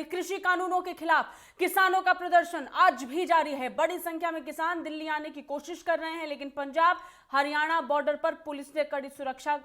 कृषि कानूनों के खिलाफ किसानों का प्रदर्शन आज भी जारी है। बड़ी संख्या में किसान दिल्ली आने की कोशिश कर रहे हैं, लेकिन पंजाब हरियाणा बॉर्डर पर पुलिस ने कड़ी सुरक्षा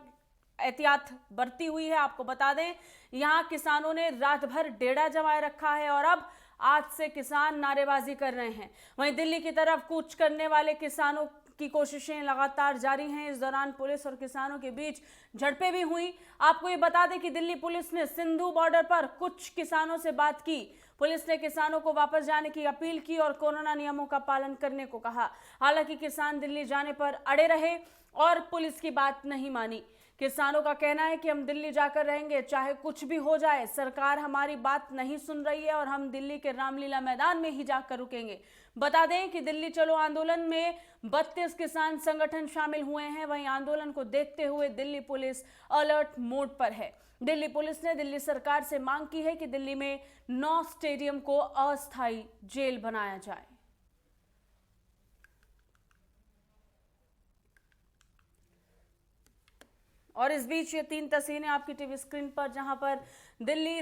एहतियात बरती हुई है। आपको बता दें, यहां किसानों ने रात भर डेरा जमाए रखा है और अब आज से किसान नारेबाजी कर रहे हैं। वहीं दिल्ली की तरफ कूच करने वाले किसानों की कोशिशें लगातार जारी हैं। इस दौरान पुलिस और किसानों के बीच झड़पें भी हुई। आपको ये बता दें कि दिल्ली पुलिस ने सिंधु बॉर्डर पर कुछ किसानों से बात की। पुलिस ने किसानों को वापस जाने की अपील की और कोरोना नियमों का पालन करने को कहा। हालांकि किसान दिल्ली जाने पर अड़े रहे और पुलिस की बात नहीं मानी। किसानों का कहना है कि हम दिल्ली जाकर रहेंगे, चाहे कुछ भी हो जाए। सरकार हमारी बात नहीं सुन रही है और हम दिल्ली के रामलीला मैदान में ही जाकर रुकेंगे। बता दें कि दिल्ली चलो आंदोलन में 32 किसान संगठन शामिल हुए हैं। वहीं आंदोलन को देखते हुए दिल्ली पुलिस अलर्ट मोड पर है। दिल्ली पुलिस ने दिल्ली सरकार से मांग की है कि दिल्ली में 9 स्टेडियम को अस्थायी जेल बनाया जाए। और इस बीच ये 3 तस्वीरें आपकी टीवी स्क्रीन पर, जहां पर दिल्ली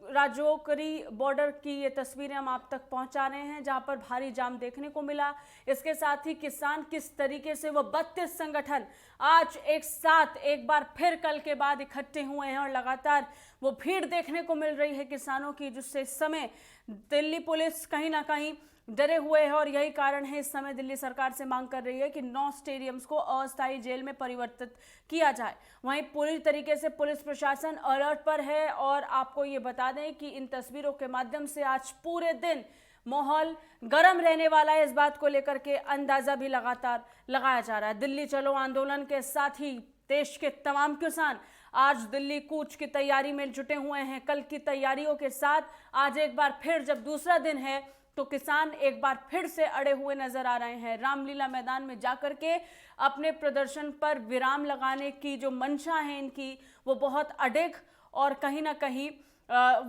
राजौरी बॉर्डर की ये तस्वीरें हम आप तक पहुंचा रहे हैं, जहां पर भारी जाम देखने को मिला। इसके साथ ही किसान किस तरीके से वो 32 संगठन आज एक साथ एक बार फिर कल के बाद इकट्ठे हुए हैं और लगातार वो भीड़ देखने को मिल रही है किसानों की, जिससे इस समय दिल्ली पुलिस कहीं ना कहीं डरे हुए हैं। और यही कारण है इस समय दिल्ली सरकार से मांग कर रही है कि 9 स्टेडियम्स को अस्थायी जेल में परिवर्तित किया जाए। वहीं पूरी तरीके से पुलिस प्रशासन अलर्ट पर है। और आपको ये बता दें कि इन तस्वीरों के माध्यम से आज पूरे दिन माहौल गर्म रहने वाला है। इस बात को लेकर के अंदाजा भी लगातार लगाया जा रहा है। दिल्ली चलो आंदोलन के साथ ही देश के तमाम किसान आज दिल्ली कूच की तैयारी में जुटे हुए हैं। कल की तैयारियों के साथ आज एक बार फिर जब दूसरा दिन है तो किसान एक बार फिर से अड़े हुए नजर आ रहे हैं। रामलीला मैदान में जाकर के अपने प्रदर्शन पर विराम लगाने की जो मंशा है इनकी, वो बहुत अडिग और कहीं ना कहीं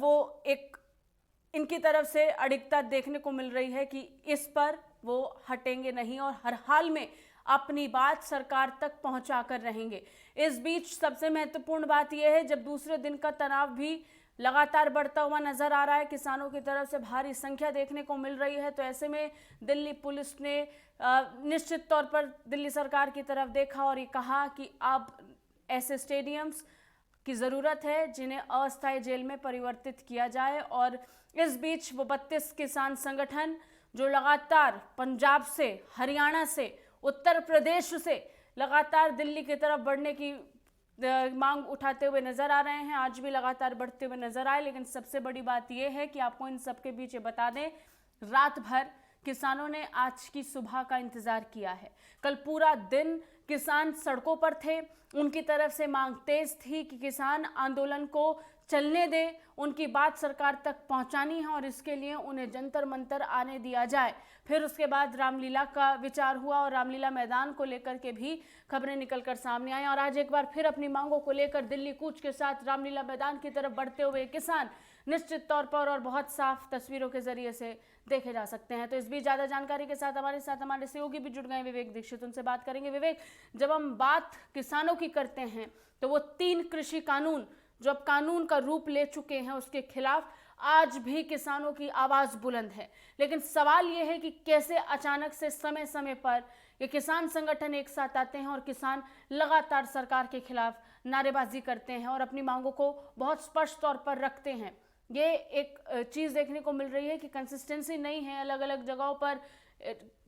वो एक इनकी तरफ से अडिगता देखने को मिल रही है कि इस पर वो हटेंगे नहीं और हर हाल में अपनी बात सरकार तक पहुंचा कर रहेंगे। इस बीच सबसे महत्वपूर्ण बात यह है, जब दूसरे दिन का तनाव भी लगातार बढ़ता हुआ नजर आ रहा है, किसानों की तरफ से भारी संख्या देखने को मिल रही है, तो ऐसे में दिल्ली पुलिस ने निश्चित तौर पर दिल्ली सरकार की तरफ देखा और ये कहा कि अब ऐसे स्टेडियम्स की ज़रूरत है जिन्हें अस्थायी जेल में परिवर्तित किया जाए। और इस बीच वो 32 किसान संगठन जो लगातार पंजाब से, हरियाणा से, उत्तर प्रदेश से लगातार दिल्ली की तरफ बढ़ने की मांग उठाते हुए नजर आ रहे हैं, आज भी लगातार बढ़ते हुए नजर आए। लेकिन सबसे बड़ी बात यह है कि आपको इन सबके पीछे बता दें, रात भर किसानों ने आज की सुबह का इंतजार किया है। कल पूरा दिन किसान सड़कों पर थे। उनकी तरफ से मांग तेज थी कि किसान आंदोलन को चलने दें, उनकी बात सरकार तक पहुंचानी है और इसके लिए उन्हें जंतर मंतर आने दिया जाए। फिर उसके बाद रामलीला का विचार हुआ और रामलीला मैदान को लेकर के भी खबरें निकलकर सामने आई। और आज एक बार फिर अपनी मांगों को लेकर दिल्ली कूच के साथ रामलीला मैदान की तरफ बढ़ते हुए किसान निश्चित तौर पर और बहुत साफ तस्वीरों के जरिए से देखे जा सकते हैं। तो इस बीच ज्यादा जानकारी के साथ हमारे सहयोगी भी जुड़ गए, विवेक दीक्षित, उनसे बात करेंगे। विवेक, जब हम बात किसानों की करते हैं तो वो 3 कृषि कानून जो अब कानून का रूप ले चुके हैं, उसके खिलाफ आज भी किसानों की आवाज बुलंद है। लेकिन सवाल यह है कि कैसे अचानक से समय समय पर ये किसान संगठन एक साथ आते हैं और किसान लगातार सरकार के खिलाफ नारेबाजी करते हैं और अपनी मांगों को बहुत स्पष्ट तौर पर रखते हैं। ये एक चीज देखने को मिल रही है कि कंसिस्टेंसी नहीं है। अलग अलग जगहों पर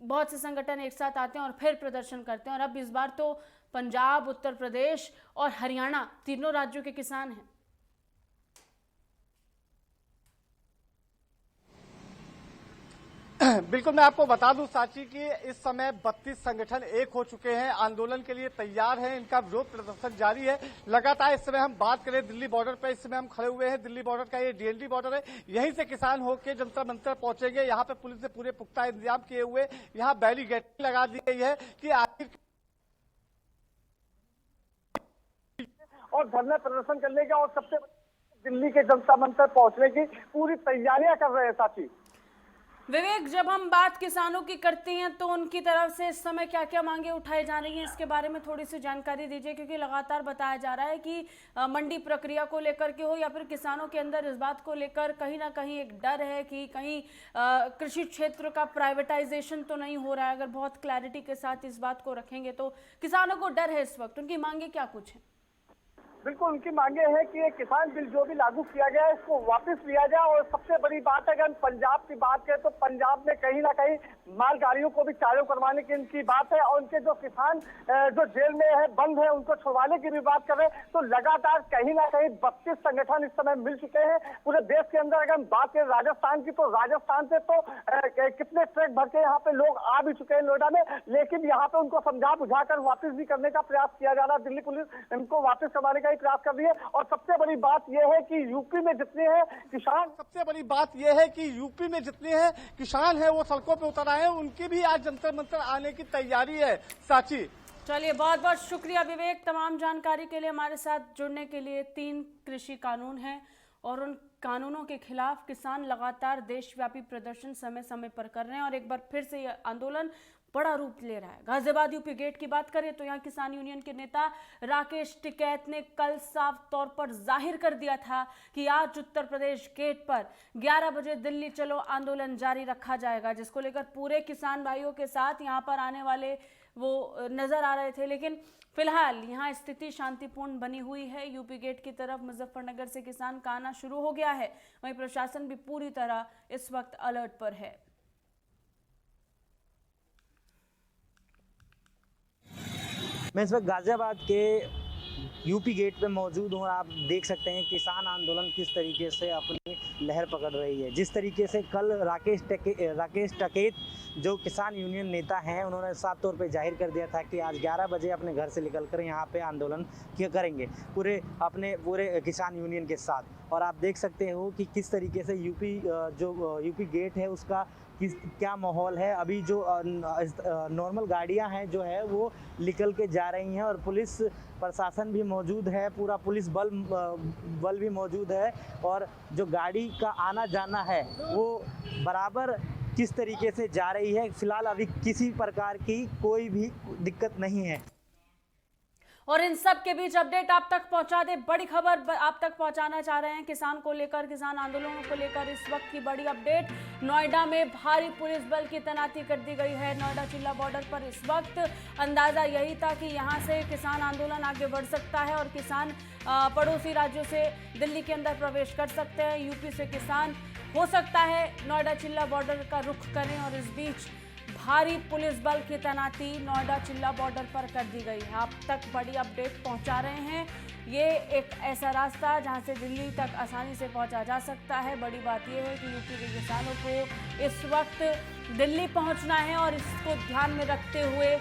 बहुत से संगठन एक साथ आते हैं और फिर प्रदर्शन करते हैं। और अब इस बार तो पंजाब, उत्तर प्रदेश और हरियाणा तीनों राज्यों के किसान हैं। बिल्कुल, मैं आपको बता दूं साची कि इस समय 32 संगठन एक हो चुके हैं, आंदोलन के लिए तैयार हैं। इनका विरोध प्रदर्शन जारी है लगातार। इस समय हम बात करें दिल्ली बॉर्डर पर, इस समय हम खड़े हुए हैं। दिल्ली बॉर्डर का ये डीएनडी बॉर्डर है, यहीं से किसान होकर जंतर मंतर पहुंचेंगे। यहाँ पे पुलिस ने पूरे पुख्ता इंतजाम किए हुए, यहाँ बैरिकेड लगा दी गई है कि आखिर और धरना प्रदर्शन करने का और सबसे दिल्ली के जनता मंतर पहुंचने की पूरी तैयारियां कर रहे हैं साथी। विवेक, जब हम बात किसानों की करते हैं तो उनकी तरफ से इस समय क्या क्या मांगे उठाई जा रही हैं, इसके बारे में थोड़ी सी जानकारी दीजिए, क्योंकि लगातार बताया जा रहा है कि मंडी प्रक्रिया को लेकर के हो या फिर किसानों के अंदर इस बात को लेकर कहीं ना कहीं एक डर है कि कहीं कृषि क्षेत्र का प्राइवेटाइजेशन तो नहीं हो रहा है। अगर बहुत क्लैरिटी के साथ इस बात को रखेंगे तो किसानों को डर है इस वक्त, उनकी मांगे क्या कुछ है? बिल्कुल, उनकी मांगे हैं कि ये किसान बिल जो भी लागू किया गया है इसको वापस लिया जाए। और सबसे बड़ी बात है, अगर पंजाब की बात करें तो पंजाब में कहीं ना कहीं मालगाड़ियों को भी चालू करवाने की इनकी बात है। और उनके जो किसान जो जेल में है, बंद है, उनको छुड़वाने की भी बात कर रहे हैं। तो लगातार कहीं ना कहीं 32 संगठन इस समय मिल चुके हैं पूरे देश के अंदर। अगर हम बात करें राजस्थान की, तो राजस्थान से तो कितने ट्रक भर के यहाँ पे लोग आ भी चुके हैं नोएडा में, लेकिन यहाँ पे उनको समझा बुझाकर वापस भी करने का प्रयास किया जा रहा है। दिल्ली पुलिस इनको वापस करवाने का प्रयास कर रही है। और सबसे बड़ी बात यह है कि यूपी में जितने हैं किसान, सबसे बड़ी बात यह है कि यूपी में जितने हैं किसान हैं वो सड़कों पे उतर आए हैं, उनकी भी आज जंतर मंतर आने की तैयारी है। साची, चलिए, बहुत बहुत शुक्रिया विवेक तमाम जानकारी के लिए, हमारे साथ जुड़ने के लिए। 3 कृषि कानून हैं और उन कानूनों के खिलाफ किसान लगातार देशव्यापी प्रदर्शन समय समय पर कर रहे हैं और एक बार फिर से यह आंदोलन बड़ा रूप ले रहा है। गाजियाबाद यूपी गेट की बात करें तो यहाँ किसान यूनियन के नेता राकेश टिकैत ने कल साफ तौर पर जाहिर कर दिया था कि आज उत्तर प्रदेश गेट पर 11 बजे दिल्ली चलो आंदोलन जारी रखा जाएगा, जिसको लेकर पूरे किसान भाइयों के साथ यहाँ पर आने वाले वो नजर आ रहे थे। लेकिन फिलहाल यहाँ स्थिति शांतिपूर्ण बनी हुई है। यूपी गेट की तरफ मुजफ्फरनगर से किसान का आना शुरू हो गया है, वहीं प्रशासन भी पूरी तरह इस वक्त अलर्ट पर है। मैं इस वक्त गाजियाबाद के यूपी गेट पे मौजूद हूँ और आप देख सकते हैं किसान आंदोलन किस तरीके से अपनी लहर पकड़ रही है। जिस तरीके से कल राकेश टिकैत जो किसान यूनियन नेता हैं, उन्होंने साफ तौर पे जाहिर कर दिया था कि आज 11 बजे अपने घर से निकलकर यहाँ पे आंदोलन करेंगे पूरे किसान यूनियन के साथ। और आप देख सकते हो कि किस तरीके से यूपी गेट है उसका क्या माहौल है। अभी जो नॉर्मल गाड़ियां हैं जो है वो निकल के जा रही हैं और पुलिस प्रशासन भी मौजूद है, पूरा पुलिस बल भी मौजूद है और जो गाड़ी का आना जाना है वो बराबर किस तरीके से जा रही है। फिलहाल अभी किसी प्रकार की कोई भी दिक्कत नहीं है। और इन सब के बीच अपडेट आप तक पहुंचा दे, बड़ी खबर आप तक पहुंचाना चाह रहे हैं किसान को लेकर, किसान आंदोलनों को लेकर इस वक्त की बड़ी अपडेट। नोएडा में भारी पुलिस बल की तैनाती कर दी गई है। नोएडा चिल्ला बॉर्डर पर इस वक्त अंदाजा यही था कि यहां से किसान आंदोलन आगे बढ़ सकता है और किसान पड़ोसी राज्यों से दिल्ली के अंदर प्रवेश कर सकते हैं। यूपी से किसान हो सकता है नोएडा चिल्ला बॉर्डर का रुख करें और इस बीच भारी पुलिस बल की तैनाती नोएडा चिल्ला बॉर्डर पर कर दी गई है। आप तक बड़ी अपडेट पहुंचा रहे हैं। ये एक ऐसा रास्ता जहां से दिल्ली तक आसानी से पहुंचा जा सकता है। बड़ी बात यह है कि यूपी के किसानों को इस वक्त दिल्ली पहुंचना है और इसको ध्यान में रखते हुए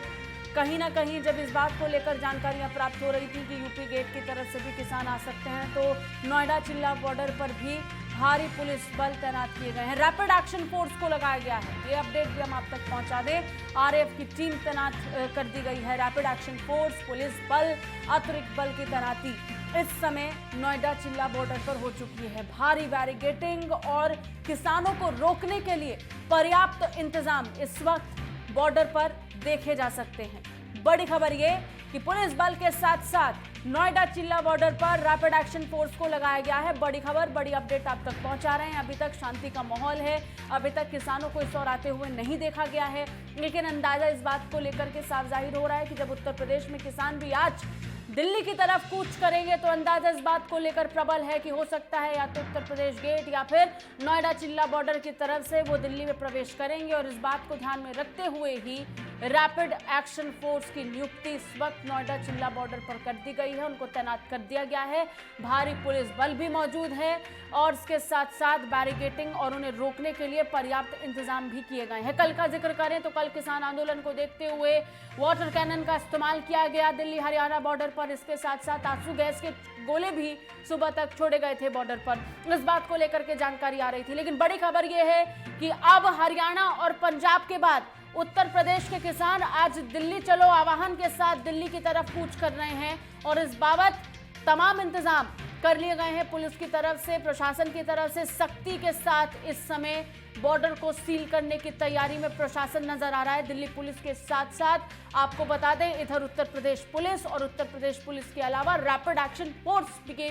कहीं ना कहीं जब इस बात को लेकर जानकारियां प्राप्त हो रही थी कि यूपी गेट की तरफ से भी किसान आ सकते हैं, तो नोएडा चिल्ला बॉर्डर पर भी भारी पुलिस बल तैनात किए गए हैं। रैपिड एक्शन फोर्स को लगाया गया है। ये अपडेट भी हम आप तक पहुंचा दें। आरएएफ की टीम तैनात कर दी गई है। रैपिड एक्शन फोर्स, पुलिस बल, अतिरिक्त बल की तैनाती इस समय नोएडा चिल्ला बॉर्डर पर हो चुकी है। भारी बैरिकेडिंग और किसानों को रोकने के लिए पर्याप्त इंतजाम इस वक्त बॉर्डर पर देखे जा सकते हैं। बड़ी खबर ये कि पुलिस बल के साथ साथ नोएडा चिल्ला बॉर्डर पर रैपिड एक्शन फोर्स को लगाया गया है। बड़ी खबर, बड़ी अपडेट आप तक पहुंचा रहे हैं। अभी तक शांति का माहौल है, अभी तक किसानों को इस ओर आते हुए नहीं देखा गया है, लेकिन अंदाजा इस बात को लेकर के साफ जाहिर हो रहा है कि जब उत्तर प्रदेश में किसान भी आज दिल्ली की तरफ कूच करेंगे तो अंदाजा इस बात को लेकर प्रबल है कि हो सकता है या तो उत्तर प्रदेश गेट या फिर नोएडा चिल्ला बॉर्डर की तरफ से वो दिल्ली में प्रवेश करेंगे। और इस बात को ध्यान में रखते हुए ही रैपिड एक्शन फोर्स की नियुक्ति इस वक्त नोएडा चिल्ला बॉर्डर पर कर दी गई है। उनको तैनात कर दिया गया है। भारी पुलिस बल भी मौजूद है और इसके साथ साथ बैरिकेडिंग और उन्हें रोकने के लिए पर्याप्त इंतजाम भी किए गए हैं। कल का जिक्र करें तो कल किसान आंदोलन को देखते हुए वाटर कैनन का इस्तेमाल किया गया दिल्ली हरियाणा बॉर्डर पर। इसके साथ साथ आंसू गैस के गोले भी सुबह तक छोड़े गए थे बॉर्डर पर। इस बात को लेकर के जानकारी आ रही थी, लेकिन बड़ी खबर यह है कि अब हरियाणा और पंजाब के बाद उत्तर प्रदेश के किसान आज दिल्ली चलो आह्वान के साथ दिल्ली की तरफ कूच कर रहे हैं और इस बाबत तमाम इंतजाम कर लिए गए हैं। पुलिस की तरफ से, प्रशासन की तरफ से सख्ती के साथ इस समय बॉर्डर को सील करने की तैयारी में प्रशासन नजर आ रहा है। दिल्ली पुलिस के साथ साथ आपको बता दें, इधर उत्तर प्रदेश पुलिस और उत्तर प्रदेश पुलिस के अलावा रैपिड एक्शन फोर्स की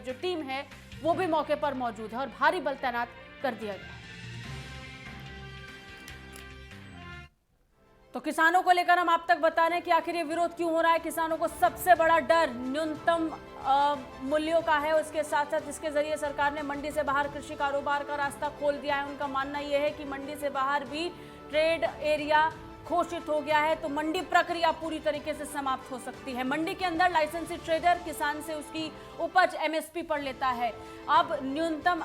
जो टीम है वो भी मौके पर मौजूद है और भारी बल तैनात कर दिया गया। तो किसानों को लेकर हम आप तक बता रहे हैं कि आखिर ये विरोध क्यों हो रहा है। किसानों को सबसे बड़ा डर न्यूनतम मूल्यों का है, उसके साथ साथ इसके जरिए सरकार ने मंडी से बाहर कृषि कारोबार का रास्ता खोल दिया है। उनका मानना यह है कि मंडी से बाहर भी ट्रेड एरिया घोषित हो गया है तो मंडी प्रक्रिया पूरी तरीके से समाप्त हो सकती है। मंडी के अंदर लाइसेंसी ट्रेडर किसान से उसकी उपज एमएसपी पर लेता है। अब न्यूनतम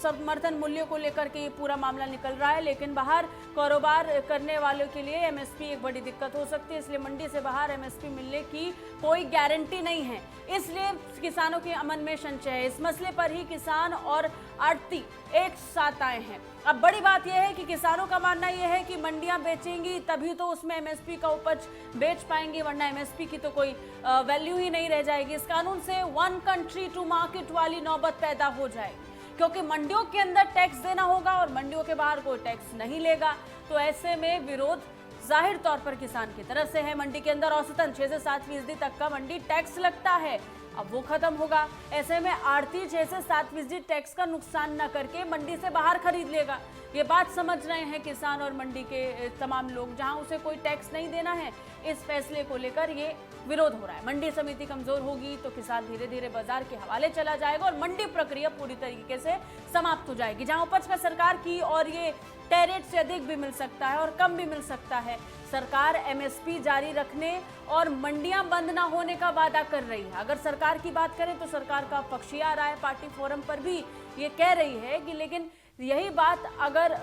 समर्थन मूल्यों को लेकर के ये पूरा मामला निकल रहा है, लेकिन बाहर कारोबार करने वालों के लिए एमएसपी एक बड़ी दिक्कत हो सकती है। इसलिए मंडी से बाहर एमएसपी मिलने की कोई गारंटी नहीं है, इसलिए किसानों के मन में संशय है। इस मसले पर ही किसान और आड़ती एक साथ आए हैं। अब बड़ी बात यह है कि किसानों का मानना यह है कि मंडियां बेचेंगी तभी तो उसमें एमएसपी का उपज बेच पाएंगे, वरना एमएसपी की तो कोई वैल्यू ही नहीं रह जाएगी। इस कानून से वन कंट्री टू मार्केट वाली नौबत पैदा हो जाएगी, क्योंकि मंडियों के अंदर टैक्स देना होगा और मंडियों के बाहर कोई टैक्स नहीं लेगा। तो ऐसे में विरोध जाहिर तौर पर किसान की तरफ से है। मंडी के अंदर औसतन 6 से 7% तक का मंडी टैक्स लगता है, अब वो खत्म होगा। ऐसे में आड़ती 6 से 7% टैक्स का नुकसान न करके मंडी से बाहर खरीद लेगा। ये बात समझ रहे हैं किसान और मंडी के तमाम लोग, जहां उसे कोई टैक्स नहीं देना है। इस फैसले को लेकर ये विरोध हो रहा है। मंडी समिति कमजोर होगी तो किसान धीरे धीरे बाजार के हवाले चला जाएगा और मंडी प्रक्रिया पूरी तरीके से समाप्त हो जाएगी। जहां उपज का सरकार की और ये तय रेट से अधिक भी मिल सकता है और कम भी मिल सकता है। सरकार एमएसपी जारी रखने और मंडियां बंद ना होने का वादा कर रही है। अगर सरकार की बात करें तो सरकार का पक्षी आ रहा है, पार्टी फोरम पर भी ये कह रही है कि लेकिन यही बात अगर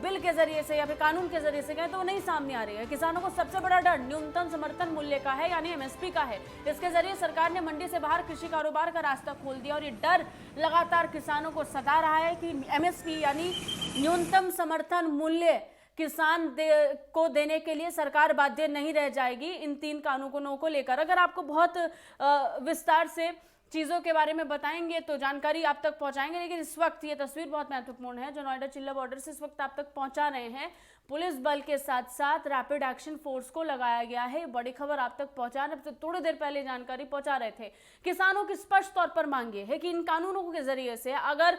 बिल के जरिए से या फिर कानून के जरिए से कहें तो वो नहीं सामने आ रही है। किसानों को सबसे बड़ा डर न्यूनतम समर्थन मूल्य का है, यानी एमएसपी का है। इसके जरिए सरकार ने मंडी से बाहर कृषि कारोबार का रास्ता खोल दिया और ये डर लगातार किसानों को सता रहा है कि एमएसपी यानी न्यूनतम समर्थन मूल्य किसान को देने के लिए सरकार बाध्य नहीं रह जाएगी इन 3 कानूनों को लेकर। अगर आपको बहुत विस्तार से चीज़ों के बारे में बताएंगे तो जानकारी आप तक पहुंचाएंगे, लेकिन इस वक्त ये तस्वीर बहुत महत्वपूर्ण है जो नोएडा चिल्ला बॉर्डर से इस वक्त आप तक पहुंचा रहे हैं। पुलिस बल के साथ साथ रैपिड एक्शन फोर्स को लगाया गया है। बड़ी खबर आप तक पहुंचाने से थोड़ी देर पहले जानकारी पहुंचा रहे थे। किसानों की स्पष्ट तौर पर मांग है कि इन कानूनों के जरिए से अगर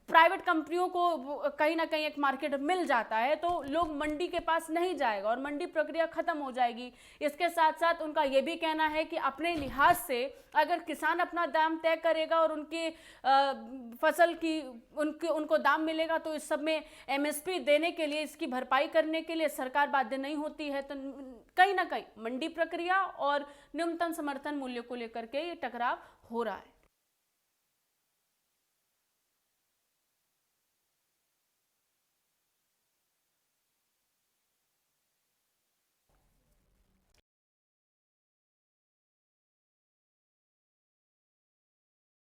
प्राइवेट कंपनियों को कहीं ना कहीं एक मार्केट मिल जाता है तो लोग मंडी के पास नहीं जाएगा और मंडी प्रक्रिया खत्म हो जाएगी। इसके साथ साथ उनका यह भी कहना है कि अपने लिहाज से अगर किसान अपना दाम तय करेगा और उनकी फसल की उनको दाम मिलेगा तो इस सब में एमएसपी देने के लिए, इसकी भरपाई करने के लिए सरकार बाध्य नहीं होती है। तो कहीं ना कहीं मंडी प्रक्रिया और न्यूनतम समर्थन मूल्य को लेकर के ये टकराव हो रहा है।